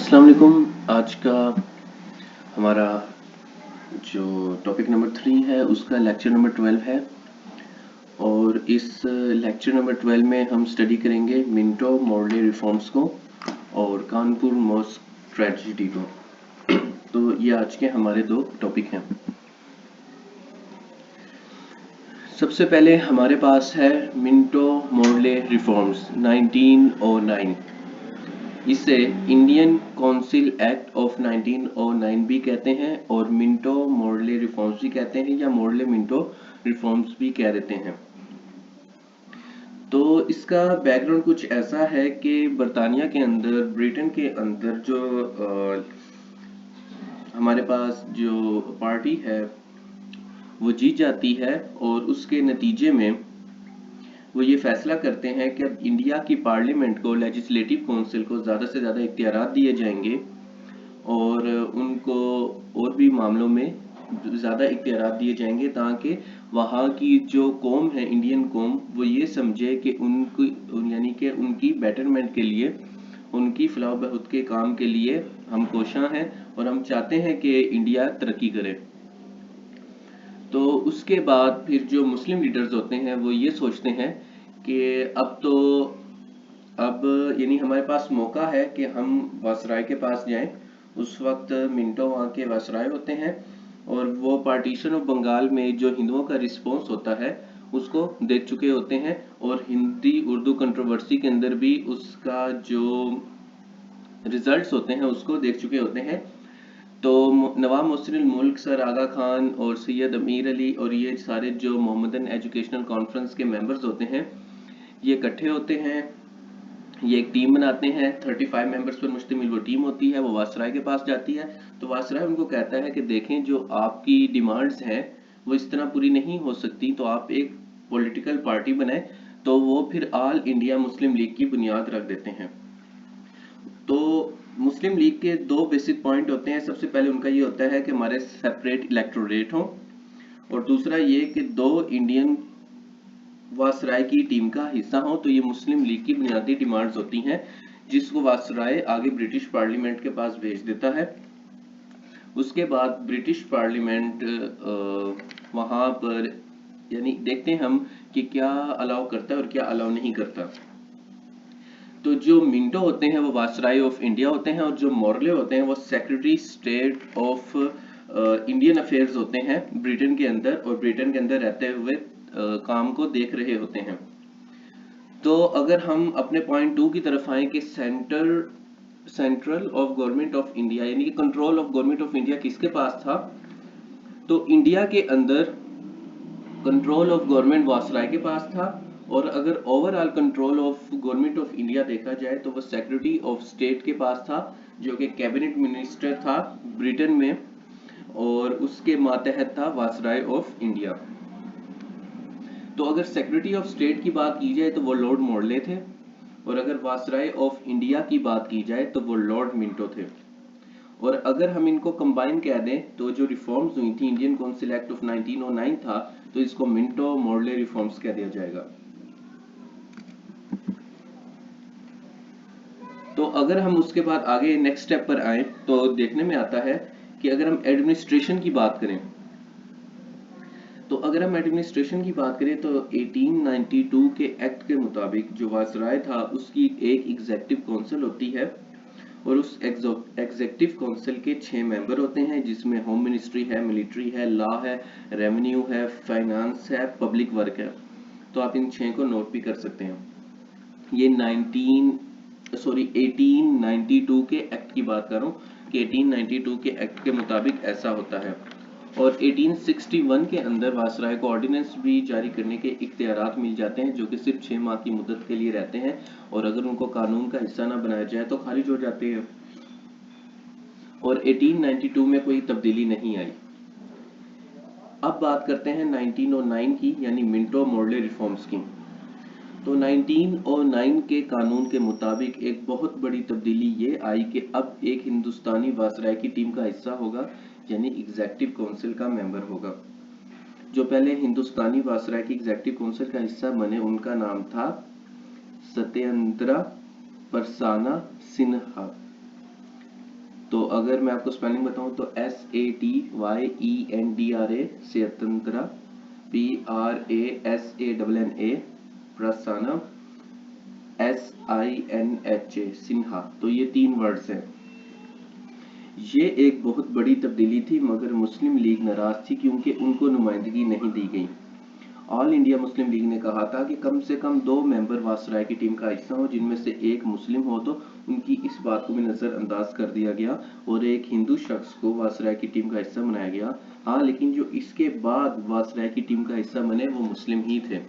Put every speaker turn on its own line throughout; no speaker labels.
अस्सलाम वालेकुम। आज का हमारा जो टॉपिक नंबर 3 है उसका लेक्चर नंबर 12 है और इस लेक्चर नंबर 12 में हम स्टडी करेंगे मिंटो मॉर्ले रिफॉर्म्स को और कानपुर मॉस्क ट्रेजेडी को। तो ये आज के हमारे दो टॉपिक हैं। सबसे पहले हमारे पास है मिंटो मॉर्ले रिफॉर्म्स 1909। इसे इंडियन काउंसिल एक्ट ऑफ 1909 भी कहते हैं और मिंटो मॉर्ले रिफॉर्म्स भी कहते हैं या मॉर्ले मिंटो रिफॉर्म्स भी कह देते हैं। तो इसका बैकग्राउंड कुछ ऐसा है कि बरतानिया के अंदर, ब्रिटेन के अंदर जो हमारे पास जो पार्टी है वो जीत जाती है और उसके नतीजे में वो ये फैसला करते हैं कि अब इंडिया की पार्लियामेंट को, लेजिस्लेटिव काउंसिल को ज़्यादा से ज़्यादा इख्तियारात दिए जाएंगे और उनको और भी मामलों में ज़्यादा इख्तियारात दिए जाएंगे ताकि वहाँ की जो कौम है, इंडियन कौम, वो ये समझे कि यानी कि उनकी बेटरमेंट के लिए, उनकी फलाह बहबूद के काम के लिए हम कोशां हैं और हम चाहते हैं कि इंडिया तरक्की करे। तो उसके बाद फिर जो मुस्लिम लीडर्स होते हैं वो ये सोचते हैं कि अब यानी हमारे पास मौका है कि हम वासराय के पास जाएं। उस वक्त मिंटो वहाँ के वासराय होते हैं और वो पार्टीशन ऑफ बंगाल में जो हिंदुओं का रिस्पॉन्स होता है उसको देख चुके होते हैं और हिंदी उर्दू कंट्रोवर्सी के अंदर भी उसका जो रिजल्ट्स होते हैं उसको देख चुके होते हैं। तो नवाब मोहसिन मुल्क, सर आगा खान और सैयद अमीर अली और ये सारे जो मोहम्मदन एजुकेशनल कॉन्फ्रेंस के मेंबर्स होते हैं ये इकट्ठे होते हैं, ये एक टीम बनाते हैं। 35 मेंबर्स पर मुश्तमिल वो टीम होती है, वो वासराय के पास जाती है। तो वासराय उनको कहता है कि देखें, जो आपकी डिमांड्स हैं वो इस तरह पूरी नहीं हो सकती, तो आप एक पॉलिटिकल पार्टी बनाएं। तो वो फिर ऑल इंडिया मुस्लिम लीग की बुनियाद रख देते हैं। तो मुस्लिम लीग के दो बेसिक पॉइंट होते हैं। सबसे पहले उनका ये होता है कि हमारे सेपरेट इलेक्टोरेट हो और दूसरा ये कि दो इंडियन वासराय की टीम का हिस्सा हो। तो ये मुस्लिम लीग की बुनियादी डिमांड्स होती हैं जिसको वासराय आगे ब्रिटिश पार्लियामेंट के पास भेज देता है। उसके बाद ब्रिटिश पार्लियामेंट वहां पर यानी देखते हैं हम कि क्या अलाउ करता है और क्या अलाउ नहीं करता। तो जो मिंटो होते हैं वो वासराय ऑफ इंडिया होते हैं और जो मॉर्ले होते हैं वो secretary state of Indian affairs होते हैं ब्रिटेन के अंदर, और ब्रिटेन के अंदर रहते हुए काम को देख रहे होते हैं। तो अगर हम अपने पॉइंट 2 की तरफ आए कि central of government of India यानी कि control of government of India किसके पास था, तो इंडिया के अंदर कंट्रोल ऑफ गवर्नमेंट वासराय के पास था। और अगर overall control of government of India देखा जाए तो वो सेक्रेटरी ऑफ स्टेट के पास था, जो कि कैबिनेट मिनिस्टर था ब्रिटेन में, और उसके मातहत था वासराय ऑफ इंडिया। तो अगर सेक्रेटरी ऑफ स्टेट की बात की जाए तो वो लॉर्ड मॉर्ले थे, और अगर वासराय ऑफ इंडिया की बात की जाए तो वो लॉर्ड मिंटो थे। और अगर हम इनको कंबाइन कह दें तो जो रिफॉर्म्स हुई थी, इंडियन काउंसिल एक्ट ऑफ 1909 था, तो इसको मिंटो मॉर्ले रिफॉर्म्स कह दिया जाएगा। तो अगर हम उसके बाद आगे नेक्स्ट स्टेप पर आए तो देखने में आता है कि अगर हम एडमिनिस्ट्रेशन की बात करें, तो अगर हम एडमिनिस्ट्रेशन की बात करें तो 1892 के एक्ट के मुताबिक जो वासराय था उसकी एक एग्जीक्यूटिव काउंसिल होती है और उस एग्जीक्यूटिव काउंसिल के 6 मेंबर होते हैं, जिसमें होम मिनिस्ट्री है, मिलिट्री है, लॉ है, रेवेन्यू है, फाइनेंस है, पब्लिक वर्क है। तो आप इन 6 को नोट भी कर सकते हैं। ये 1892 के एक्ट की बात कर रहा हूँ कि 1892 के एक्ट के मुताबिक ऐसा होता है। और 1861 के अंदर वासराय को ऑर्डिनेंस भी जारी करने के इख्तियारात मिल जाते हैं, जो कि सिर्फ 6 माह की मुद्दत के लिए रहते हैं, और अगर उनको कानून का हिस्सा ना बनाया जाए तो खारिज हो जाते हैं। और 1892 में कोई तब्दीली नहीं आई। अब बात करते हैं 1909 की, यानी मिंटो मॉर्ले रिफॉर्म्स की। तो 1909 के कानून के मुताबिक एक बहुत बड़ी तब्दीली ये आई कि अब एक हिंदुस्तानी वासराय की टीम का हिस्सा होगा, यानी एग्जीक्यूटिव काउंसिल का मेंबर होगा। जो पहले हिंदुस्तानी वासराय की एग्जीक्यूटिव काउंसिल का हिस्सा बने उनका नाम था सत्येंद्र परसाना सिन्हा। तो अगर मैं आपको स्पेलिंग बताऊं तो SATYENDRA स्वतंत्रा, PRASANNA Prasanna, SINHA Sinha. तो ये 3 वर्ड्स हैं। ये एक बहुत बड़ी तब्दीली थी, मगर मुस्लिम लीग नाराज थी क्योंकि उनको नुमाइंदगी नहीं दी गई। ऑल इंडिया मुस्लिम लीग ने कहा था कि कम से कम 2 मेंबर वासराय की टीम का हिस्सा हो, जिनमें से एक मुस्लिम हो। तो उनकी इस बात को भी नज़रअंदाज कर दिया गया और एक हिंदू शख्स को वासराय की टीम का हिस्सा बनाया गया। हाँ, लेकिन जो इसके बाद वासराय की टीम का हिस्सा बने वो मुस्लिम ही थे।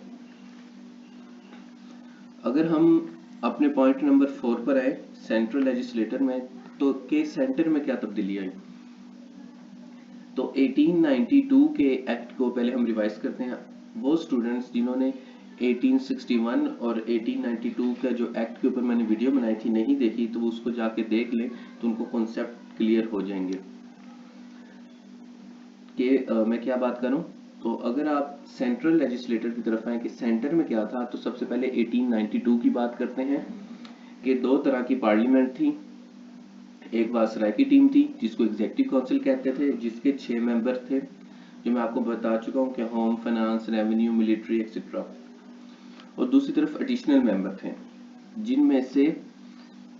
अगर हम अपने पॉइंट नंबर 4 पर आए, सेंट्रल लेजिस्लेटर में, तो के सेंटर में क्या तब्दीली आई। तो 1892 के एक्ट को पहले हम रिवाइज करते हैं। वो स्टूडेंट्स जिन्होंने 1861 और 1892 का जो एक्ट के ऊपर मैंने वीडियो बनाई थी नहीं देखी, तो उसको जाके देख लें तो उनको कॉन्सेप्ट क्लियर हो जाएंगे कि मैं क्या बात करूं। तो अगर आप सेंट्रल लेजिस्लेटर की तरफ आए कि सेंटर में क्या था, तो सबसे पहले 1892 की बात करते हैं कि 2 तरह की पार्लियामेंट थी। एक वासराय की टीम थी जिसको एग्जीक्यूटिव काउंसिल कहते थे, जिसके 6 मेंबर थे, जो मैं आपको बता चुका हूँ कि home, finance, revenue, military etcetera. और दूसरी तरफ एडिशनल मेंबर थे, जिनमें से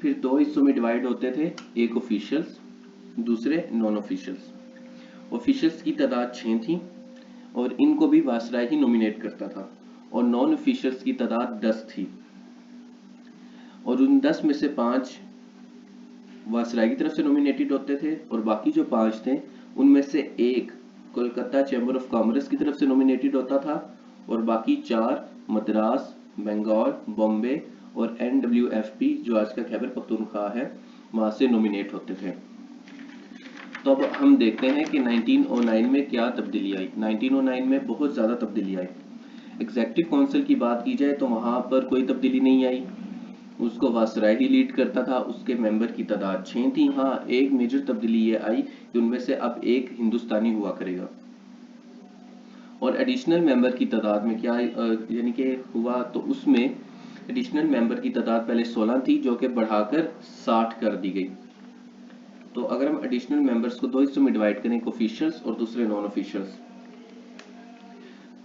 फिर 2 हिस्सों में डिवाइड होते थे, एक ऑफिशियल्स, दूसरे नॉन ऑफिशियल्स। ऑफिशियल्स की तादाद 6 थी और इनको भी वासराय ही नॉमिनेट करता था, और नॉन ऑफिशियल्स की तादाद 10 थी, और उन 10 में से 5 वासराय की तरफ से नॉमिनेटेड होते थे, और बाकी जो 5 थे उनमें से एक कोलकाता चैम्बर ऑफ कॉमर्स की तरफ से नॉमिनेटेड होता था, और बाकी 4 मद्रास, बंगाल, बॉम्बे और NWFP जो आज का खैबर पख्तूनख्वा है वहां से नॉमिनेट होते थे। तो अब हम देखते हैं कि 1909 में क्या तब्दीली आई। 1909 में बहुत ज़्यादा तब्दीली आई। एग्जीक्यूटिव काउंसिल की बात की जाए तो वहाँ पर कोई तब्दीली नहीं आई, उसको वासराय ही लीड करता था, उसके मेंबर की तादाद 6 थी। हाँ, एक मेजर तब्दीली ये आई कि उनमें से अब एक हिंदुस्तानी हुआ करेगा, और एडिशनल मेंबर की तादाद में क्या यानी कि हुआ, तो उसमें एडिशनल मेंबर की तादाद पहले 16 थी जो कि बढ़ाकर 60 कर दी गई। तो अगर हम एडिशनल मेंबर्स को 2 हिस्सों में डिवाइड करें, एक ऑफिशियल्स और दूसरे नॉन ऑफिशियल्स,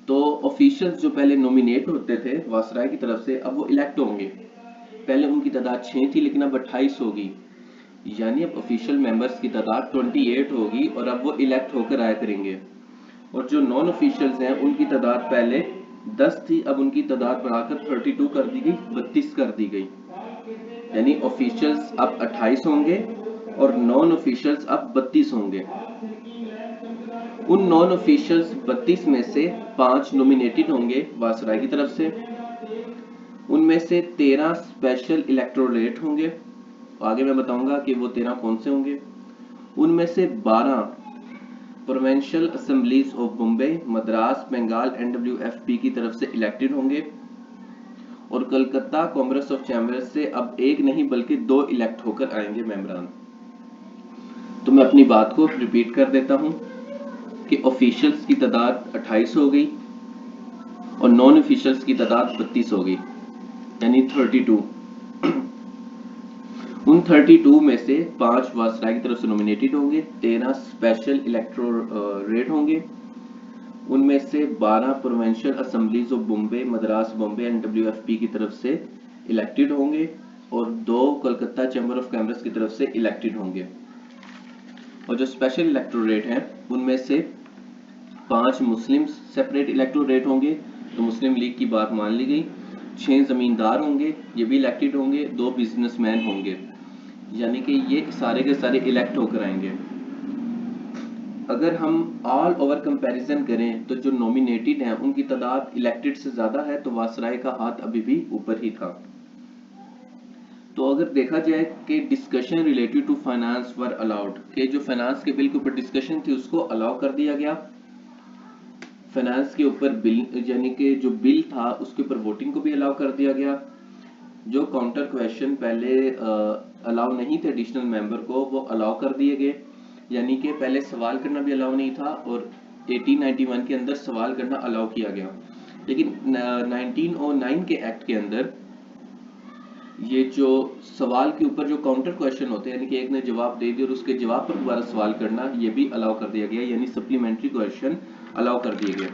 तो ऑफिशियल्स जो पहले नॉमिनेट होते थे वासराय की तरफ से, अब वो इलेक्ट होंगे। पहले उनकी तादाद 6 थी लेकिन अब 28 होगी, यानी अब ऑफिशियल मेंबर्स की तादाद 28 होगी, और अब वो इलेक्ट होकर आया करेंगे। और जो नॉन ऑफिशियल्स हैं उनकी तादाद पहले 10 थी, अब उनकी तादाद बढ़ाकर 32 कर दी गई, 32 कर दी गई, यानी ऑफिशियल्स अब 28 होंगे और नॉन ऑफिशियल्स अब 32 होंगे। उन नॉन ऑफिशियल्स 32 में से 5 नॉमिनेटेड होंगे वासराय की तरफ से, उनमें से 13 स्पेशल इलेक्टोरेट होंगे, आगे मैं बताऊंगा कि वो 13 कौन से होंगे। उनमें से 12 provincial assemblies of Bombay, Madras, Bengal, NWFP की तरफ से इलेक्टेड होंगे, और कलकत्ता कांग्रेस ऑफ चैम्बर्स से अब एक नहीं बल्कि 2 इलेक्ट होकर आएंगे मेंबरान। तो मैं अपनी बात को रिपीट कर देता हूं कि ऑफिशियल्स की तादाद 28 हो गई और नॉन ऑफिशियल्स की तादाद 32 हो गई, यानी 32। उन 32 में से 5 वासराय की तरफ से नॉमिनेटेड होंगे, 13 स्पेशल इलेक्टोरेट होंगे, उनमें से 12 provincial assemblies of Bombay, Madras, Bombay NWFP की तरफ से इलेक्टेड होंगे, और 2 कोलकाता चैम्बर ऑफ कॉमर्स की तरफ से इलेक्टेड होंगे। और जो स्पेशल इलेक्टोरेट हैं उनमें से 5 मुस्लिम सेपरेट इलेक्टोरेट होंगे, तो मुस्लिम लीग की बात मान ली गई। 6 जमींदार होंगे, ये भी इलेक्टेड होंगे, 2 बिजनेसमैन होंगे, यानी कि ये सारे के सारे इलेक्ट होकर आएंगे। अगर हम ऑल ओवर कंपैरिजन करें तो जो नॉमिनेटेड हैं उनकी तादाद इलेक्टेड से ज्यादा है, तो वासराय का हाथ अभी भी ऊपर ही था। तो अगर देखा जाए कि discussion related to finance were allowed, कि जो फाइनेंस के बिल के ऊपर डिस्कशन थी उसको अलाउ कर दिया गया। फाइनेंस के ऊपर बिल यानी कि जो बिल था उसके ऊपर वोटिंग को भी अलाउ कर दिया गया। जो काउंटर क्वेश्चन पहले अलाउ नहीं थे एडिशनल मेंबर को, वो अलाउ कर दिए गए, यानी कि पहले सवाल करना भी अलाउ नहीं था, और 1891 के अंदर सवाल करना अलाउ किया गया। लेकिन 1909 के एक्ट के अंदर ये जो सवाल के ऊपर जो काउंटर क्वेश्चन होते हैं, यानी कि एक ने जवाब दे दिया और उसके जवाब पर दोबारा सवाल करना, ये भी अलाउ कर दिया गया, यानी सप्लीमेंट्री क्वेश्चन अलाउ कर दिए गए।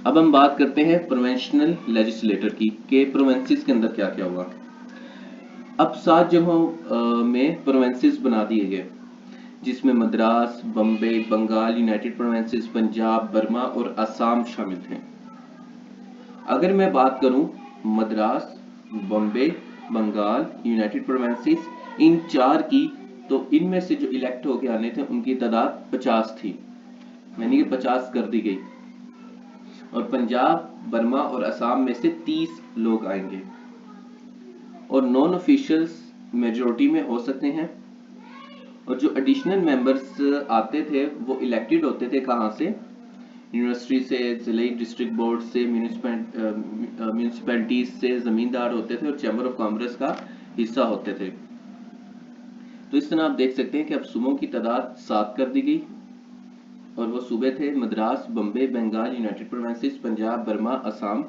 अब हम बात करते हैं प्रोवेंशनल लेजिस्लेटर की, के प्रोवेंसेस के अंदर क्या क्या हुआ। अब 7 जगहों में प्रोवेंसेस बना दिए गए, जिसमें Madras, Bombay, Bengal, United Provinces, Punjab, Burma और असम शामिल थे। अगर मैं बात करूं मद्रास, बम्बे, बंगाल, यूनाइटेड प्रोवेंसेस, इन 4 की, तो इनमें से जो इलेक्ट होके आने थे उनकी तादाद 50 थी, यानी कि 50 कर दी गई। और पंजाब, बर्मा और असम में से 30 लोग आएंगे, और नॉन ऑफिशियल्स मेजोरिटी में हो सकते हैं। और जो एडिशनल मेंबर्स आते थे वो इलेक्टेड होते थे कहाँ से, यूनिवर्सिटी से, जिले डिस्ट्रिक्ट बोर्ड से, म्यूनिसिपैलिटीज से, जमींदार होते थे और चैम्बर ऑफ कॉमर्स का हिस्सा होते थे। तो इस तरह आप देख सकते हैं कि अब सूबों की तादाद 7 कर दी गई, और वो सूबे थे Madras, Bombay, Bengal, United Provinces, Punjab, Burma, Assam.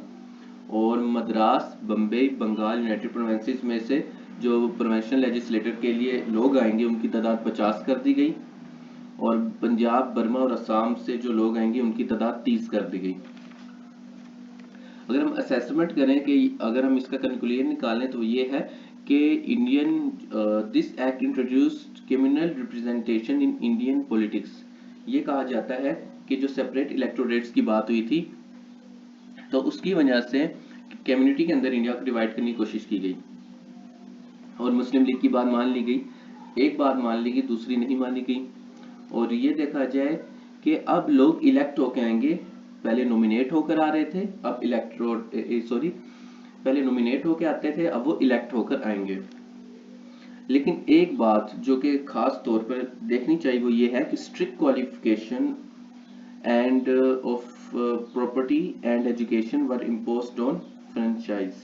और मद्रास, बम्बे, बंगाल, यूनाइटेड प्रोवेंसेस में से जो प्रोवेंशनल लेजिस्लेटर के लिए लोग आएंगे उनकी तादाद 50 कर दी गई, और पंजाब, बर्मा और असम से जो लोग आएंगे उनकी तादाद 30 कर दी गई। अगर हम असेसमेंट करें कि अगर हम इसका कंक्लूजन निकालें तो ये है कि this act introduced criminal representation in Indian politics. ये कहा जाता है कि जो सेपरेट इलेक्टोरेट्स की बात हुई थी, तो उसकी वजह से कम्युनिटी के अंदर इंडिया को डिवाइड करने की कोशिश की गई, और मुस्लिम लीग की बात मान ली गई, एक बात मान ली गई, दूसरी नहीं मानी गई। और ये देखा जाए कि अब लोग इलेक्ट होकर आएंगे, पहले नॉमिनेट होकर आ रहे थे, अब पहले नॉमिनेट होकर आते थे, अब वो इलेक्ट होकर आएंगे। लेकिन एक बात जो कि खास तौर पर देखनी चाहिए वो ये है कि strict qualification end of property and education were imposed on franchise,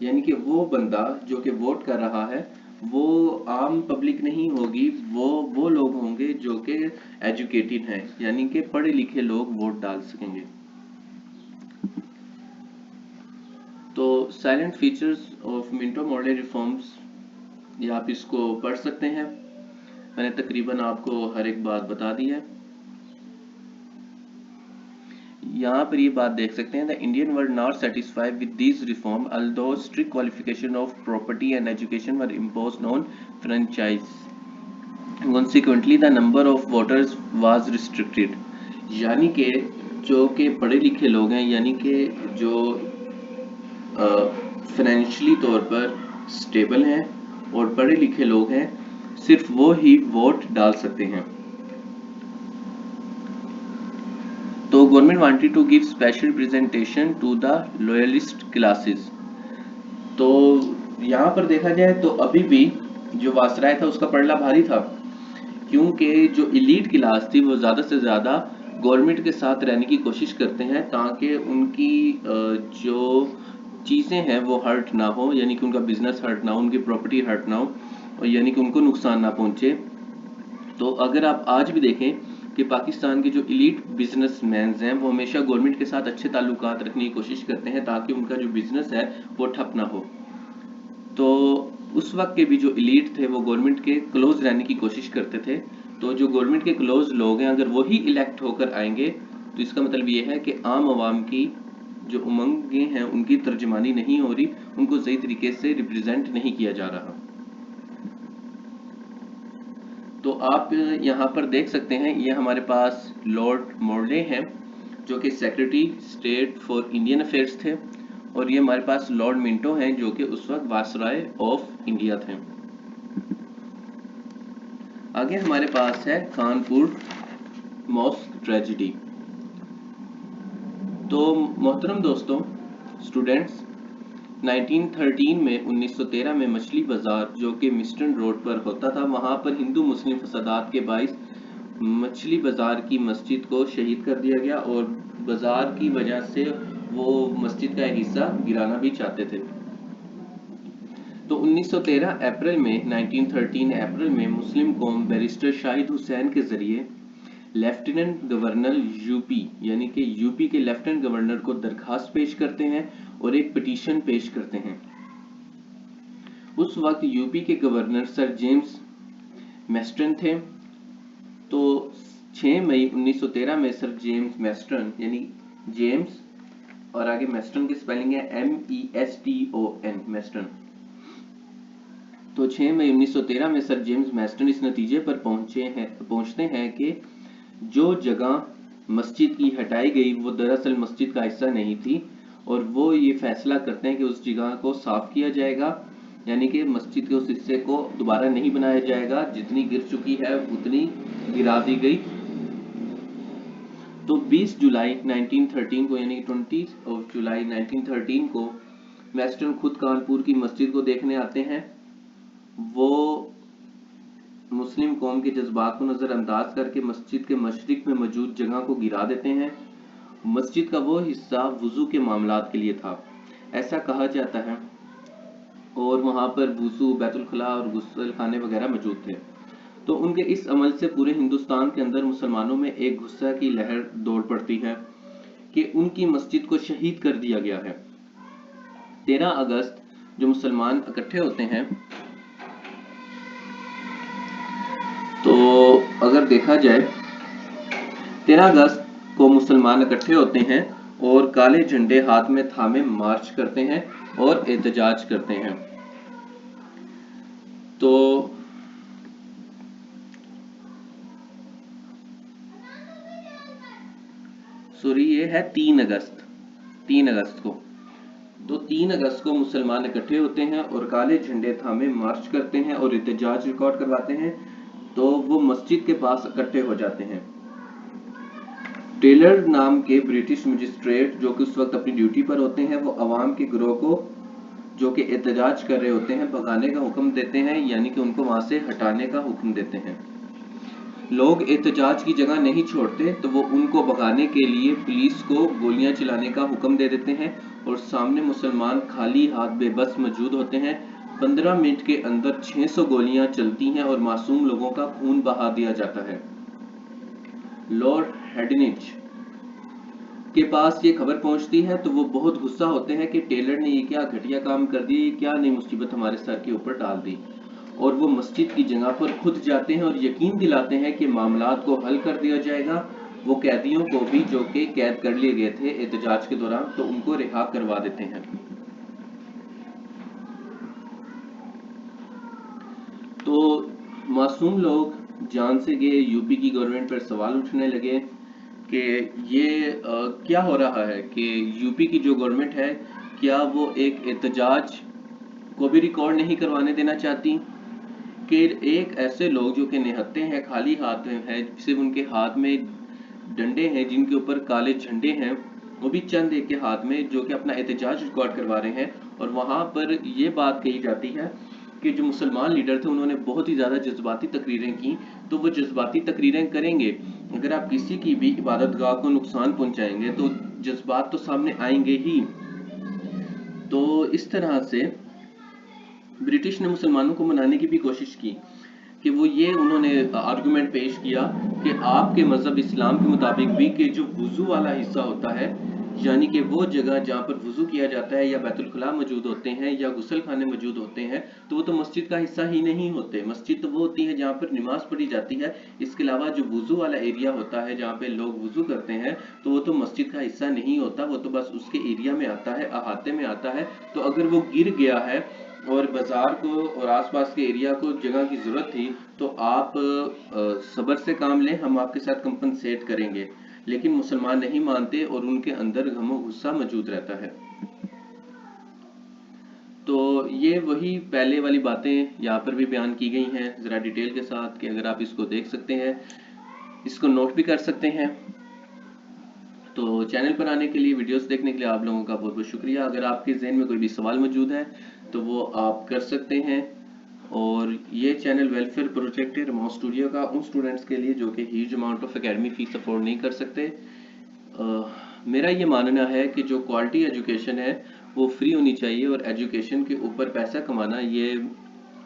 यानी कि वो बंदा जो कि वोट कर रहा है वो आम पब्लिक नहीं होगी, वो लोग होंगे जो कि एजुकेटेड हैं, यानी कि पढ़े लिखे लोग वोट डाल सकेंगे। तो salient features of Minto Morley reforms, ये आप इसको पढ़ सकते हैं, मैंने तकरीबन आपको हर एक बात बता दी है। यहाँ पर ये बात देख सकते हैं, the Indian were not satisfied with this reform although strict qualification of property and education were imposed on franchise, consequently the number of voters was restricted। यानी कि जो कि पढ़े लिखे लोग हैं, यानी कि जो फाइनेंशियली तौर पर स्टेबल हैं और पढ़े लिखे लोग हैं, सिर्फ वो ही वोट डाल सकते हैं। तो government wanted to give special representation to the loyalist classes. तो यहाँ पर देखा जाए तो अभी भी जो वासराय था उसका पलड़ा भारी था, क्योंकि जो इलीट क्लास थी वो ज़्यादा से ज़्यादा गवर्नमेंट के साथ रहने की कोशिश करते हैं ताकि उनकी जो चीज़ें हैं वो हर्ट ना हो, यानी कि उनका बिजनेस हर्ट ना हो, उनकी प्रॉपर्टी हर्ट ना हो, और यानी कि उनको नुकसान ना पहुंचे। तो अगर आप आज भी देखें कि पाकिस्तान के जो इलीट बिजनेसमैन हैं वो हमेशा गवर्नमेंट के साथ अच्छे ताल्लुकात रखने की कोशिश करते हैं ताकि उनका जो बिजनेस है वो ठप ना हो। तो उस वक्त के भी जो इलीट थे वो गवर्नमेंट के क्लोज रहने की कोशिश करते थे। तो जो गवर्नमेंट के क्लोज लोग हैं अगर वही इलेक्ट होकर आएंगे तो इसका मतलब ये है कि आम आवाम की जो उमंगें हैं उनकी तर्जमानी नहीं हो रही, उनको सही तरीके से रिप्रेजेंट नहीं किया जा रहा। तो आप यहाँ पर देख सकते हैं, ये हमारे पास लॉर्ड मॉर्ले हैं जो कि secretary state for Indian affairs थे, और ये हमारे पास लॉर्ड मिंटो हैं जो कि उस वक्त वायसराय ऑफ इंडिया थे। आगे हमारे पास है कानपुर मॉस्क ट्रेजेडी। तो मोहतरम दोस्तों, स्टूडेंट्स, 1913 में 1913 में मछली बाजार जो कि मिस्टन रोड पर होता था, वहां पर हिंदू मुस्लिम फसादात के बाइस मछली बाजार की मस्जिद को शहीद कर दिया गया, और बाजार की वजह से वो मस्जिद का एक हिस्सा गिराना भी चाहते थे। तो 1913 अप्रैल में 1913 अप्रैल में मुस्लिम कौम बैरिस्टर शाहिद हुसैन के जरिए लेफ्टिनेंट गवर्नर यूपी यानी कि यूपी के लेफ्टिनेंट गवर्नर को दरखास्त पेश करते हैं और एक पिटीशन पेश करते हैं। उस वक्त यूपी के गवर्नर सर जेम्स मैस्टन थे। तो 6 मई 1913 में सर जेम्स मैस्टन यानी जेम्स और आगे मैस्टन की स्पेलिंग है MESTON मैस्टन। तो 6 मई 1913 में सर जेम्स मैस्टन इस नतीजे पर पहुंचते हैं कि जो जगह मस्जिद की हटाई गई वो दरअसल मस्जिद का हिस्सा नहीं थी, और वो ये फैसला करते हैं कि उस जगह को साफ किया जाएगा, यानी कि मस्जिद के उस हिस्से को दोबारा नहीं बनाया जाएगा, जितनी गिर चुकी है उतनी गिरा दी गई। तो 20 जुलाई 1913 को यानी 20 जुलाई 1913 को मैस्टन खुद कानपुर की मस्जिद को देखने आते हैं। वो मुस्लिम कौम के जज्बात को नजरअंदाज करके मस्जिद के मशरिक में मौजूद जगह को गिरा देते हैं। मस्जिद का वो हिस्सा वुजू के मामलात के लिए था, ऐसा कहा जाता है, और वहां पर वुजू, बैतुल खला और गुस्ल खाने वगैरह मौजूद थे। तो उनके इस अमल से पूरे हिंदुस्तान के अंदर मुसलमानों में एक गुस्सा की लहर दौड़ पड़ती है कि उनकी मस्जिद को शहीद कर दिया गया है। 13 अगस्त जो मुसलमान इकट्ठे होते हैं, तो अगर देखा जाए 13 अगस्त को मुसलमान इकट्ठे होते हैं और काले झंडे हाथ में थामे मार्च करते हैं और एहतजाज करते हैं। तो सॉरी, ये है 3 अगस्त को। तो 3 अगस्त को मुसलमान इकट्ठे होते हैं और काले झंडे थामे मार्च करते हैं और एहतजाज रिकॉर्ड करवाते हैं। तो वो मस्जिद के पास इकट्ठे हो जाते हैं। टेलर नाम के ब्रिटिश मजिस्ट्रेट जो कि उस वक्त अपनी ड्यूटी पर होते हैं, वो अवाम के गिरोह को जो कि एहतजाज कर रहे होते हैं भगाने का हुक्म देते हैं, यानी कि उनको वहां से हटाने का हुक्म देते हैं। लोग एहतजाज की जगह नहीं छोड़ते तो वो उनको भगाने के लिए पुलिस को गोलियां चलाने का हुक्म दे देते हैं, और सामने मुसलमान खाली हाथ बेबस मौजूद होते हैं। 15 मिनट के अंदर 600 गोलियां चलती हैं और मासूम लोगों का खून बहा दिया जाता है। लॉर्ड हेडिनिच के पास ये खबर पहुंचती है तो वो बहुत गुस्सा होते हैं कि टेलर ने ये क्या घटिया काम कर दिया, ये क्या नई मुसीबत हमारे सर के ऊपर डाल दी, और वो मस्जिद की जगह पर खुद जाते हैं और यकीन दिलाते हैं कि मामलात को हल कर दिया जाएगा। वो कैदियों को भी जो कि कैद कर लिए गए थे एहतजाज के दौरान, तो उनको रिहा करवा देते हैं। तो मासूम लोग जान से गए। यूपी की गवर्नमेंट पर सवाल उठने लगे कि ये क्या हो रहा है, कि यूपी की जो गवर्नमेंट है क्या वो एक एहतजाज को भी रिकॉर्ड नहीं करवाने देना चाहती, कि एक ऐसे लोग जो कि निहत्थे हैं, खाली हाथ हैं, सिर्फ उनके हाथ में डंडे हैं जिनके ऊपर काले झंडे हैं, वो भी चंद एक के हाथ में, जो कि अपना एहतजाज रिकॉर्ड करवा रहे हैं। और वहां पर ये बात कही जाती है कि जो मुसलमान लीडर थे उन्होंने बहुत ही ज्यादा जज्बाती तकरीरें की। तो वो जज्बाती तकरीरें करेंगे, अगर आप किसी की भी इबादतगाह को नुकसान पहुंचाएंगे तो जज्बात तो सामने आएंगे ही। तो इस तरह से ब्रिटिश ने मुसलमानों को मनाने की भी कोशिश की कि वो ये उन्होंने आर्गुमेंट पेश किया कि आपके मजहब इस्लाम के मुताबिक भी कि जो वुजू वाला हिस्सा होता है, यानी कि वो जगह जहाँ पर वुजू किया जाता है या बैतुल खुला मौजूद होते हैं या गुस्ल खाने मौजूद होते हैं, तो वो तो मस्जिद का हिस्सा ही नहीं होते। मस्जिद तो वो होती है जहाँ पर नमाज पढ़ी जाती है। इसके अलावा जो वुजू वाला एरिया होता है जहाँ पे लोग वुजू करते हैं, तो वो तो मस्जिद का हिस्सा नहीं होता, वो तो बस उसके एरिया में आता है, अहाते में आता है। तो अगर वो गिर गया है और बाजार को और आसपास के एरिया को जगह की जरूरत थी, तो आप सब्र से काम लें, हम आपके साथ कंपनसेट करेंगे। लेकिन मुसलमान नहीं मानते और उनके अंदर गम गुस्सा मौजूद रहता है। तो ये वही पहले वाली बातें यहाँ पर भी बयान की गई हैं जरा डिटेल के साथ, कि अगर आप इसको देख सकते हैं, इसको नोट भी कर सकते हैं। तो चैनल पर आने के लिए, वीडियोस देखने के लिए आप लोगों का बहुत बहुत शुक्रिया। अगर आपके जहन में कोई भी सवाल मौजूद है तो वो आप कर सकते हैं। और ये चैनल वेलफेयर प्रोजेक्ट है रमो स्टूडियो का, उन स्टूडेंट्स के लिए जो कि huge amount of academy fees afford नहीं कर सकते। मेरा ये मानना है कि जो क्वालिटी एजुकेशन है वो फ्री होनी चाहिए, और एजुकेशन के ऊपर पैसा कमाना ये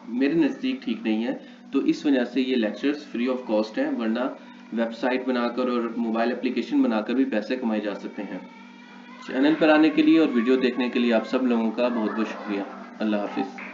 मेरे नज़दीक ठीक नहीं है। तो इस वजह से ये लेक्चर्स फ्री ऑफ कॉस्ट हैं, वरना वेबसाइट बनाकर और मोबाइल एप्लीकेशन बनाकर भी पैसे कमाए जा सकते हैं। चैनल पर आने के लिए और वीडियो देखने के लिए आप सब लोगों का बहुत बहुत शुक्रिया। अल्लाह हाफिज़।